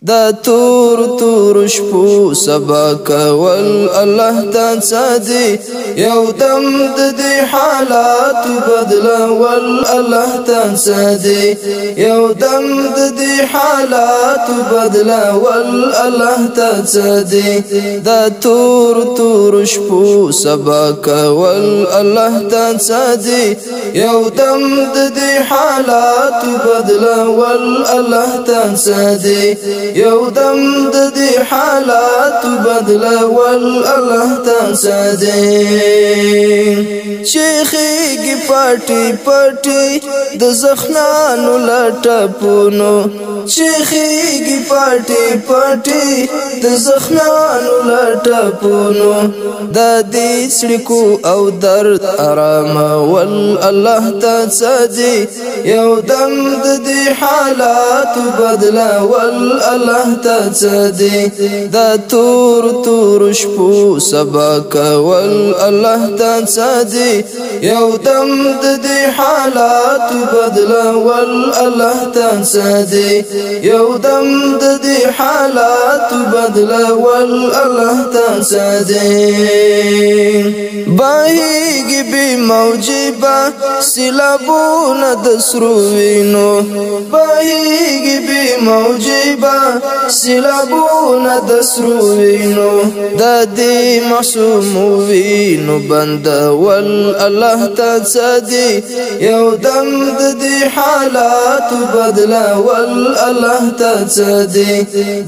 دا تور تور شپو سبا کول الله ته سادي یو دم د دې حالات بدلول الله ته سادي یو دم د دې حالات بدلول الله ته سادي دا تور تور شپو سبا کول الله ته سادي یو دم د دې حالات بدلول الله ته سادي یو دم د دې حالات بدلول الله ته سادي شیخیږي پټي پټي د زخنانو لټپونو شیخیږي پټي پټي د زخنانو لټپونو د دې سړکو او درد آرام ول الله ته سادي یو دم د دې حالات بدلول الله ته سادي دا تور تور شپو سبا کول الله ته سادي یو دم د دې حالات بدلول الله ته سادي یو دم د دې حالات بدلول الله ته سادي باهیږي بی موجبه سیلابونه د سرو وینو باهیږي بی موجبه سیلابونه د سرو وینو د دې معصوم وینو بندول الله ته سادي یو دم د دې حالات بدلول الله ته سادي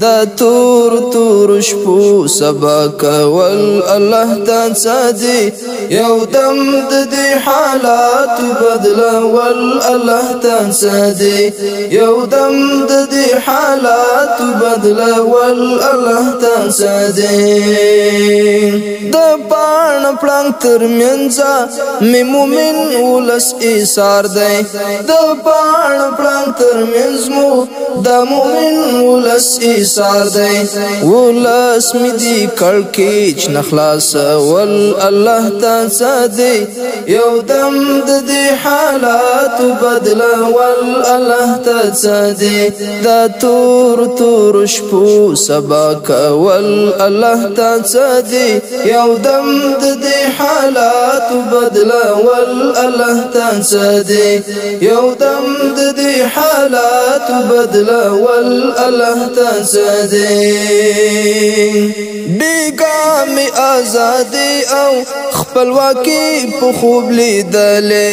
دا تور تور شپو سبا کول الله ته سادي یو دم د دې حالات بدلول الله ته سادي یو دم د دې حالات بدلول الله ته سادي د پان پړنګ تر منځه می مومن ولس ایثار دی د پان پړنګ تر منځ مو د مومن ولس ایثار دی ولس می دی کړکېچ نخلاص ول الله ته سادي یو دم د دې حالات بدلول الله ته سادي دا تور تور شپو سبا کول الله ته سادي یو دم د دې حالات بدلول الله ته سادي یو دم د دې حالات بدلول الله ته سادي بیګامي ازادي او خپلواکي په خوب لیدلې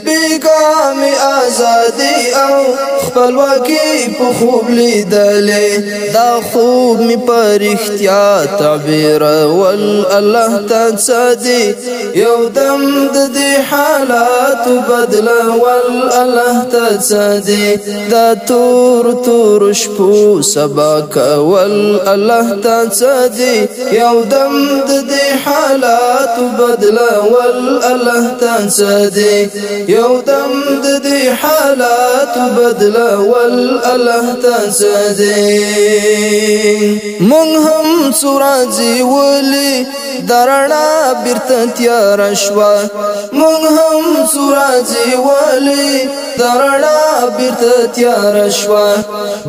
بیګامي ازادي او خپلواکي په خوب لیدلې دا خوب می پر اختیا تعبیر ول الله ته سادي یو دم د دې حالات بدلول الله ته سادي دا تور تور شپو سبا کول الله ته سادي یو دم د دې حالات بدلول الله ته سادي یو دم د دې حالات بدلول الله ته سادي مونږ هم سورازي ولي درنا بیرته تیار شوا مونږ هم سورازي ولي درنا بیرته تیار شوا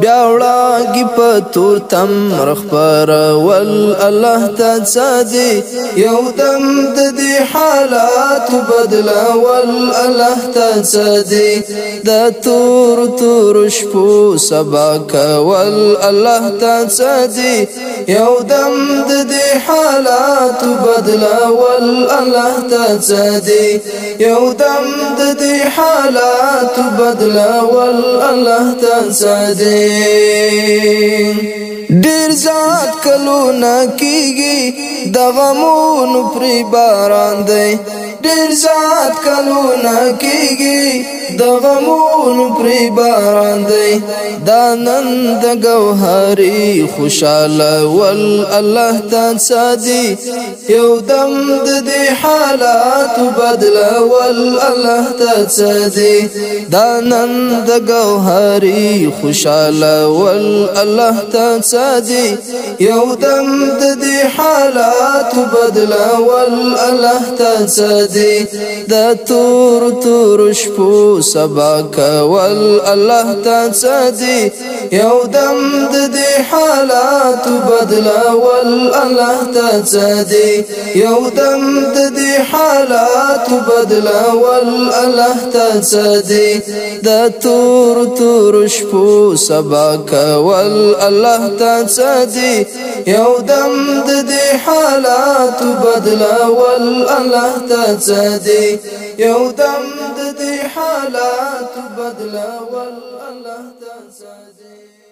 بیا وړاږي په تور تم رخبر ول الله ته سادي یو دم د دې حالات بدلول الله ته سادي دا تور تور شپو سبا کول الله ته سادي یو دم د دې حالات بدلول الله ته سادي یو دم د دې حالات بدلول الله ته سادي ډیر ذات کلونه کیږي د غمونو پرې باران دی ډیر ذات کلونه کیږي د غمونو پرې باران دی دا نن د ګوهري خوشاله ول الله ته سادي یو دم د دې حالات بدلول الله ته سادي دا نن د ګوهري خوشاله ول الله ته سادي یو دم د دې حالات بدلول الله ته سادي دا تور تور شپو سبا کول الله ته سادي یو دم د دې حالات بدلول الله تصدي يودم ددي حالات بدلول الله تصدي دا تور شپو سبا کول الله تصدي يودم ددي حالات بدلول الله تصدي يودم ددي حالات بدلول الله تصدي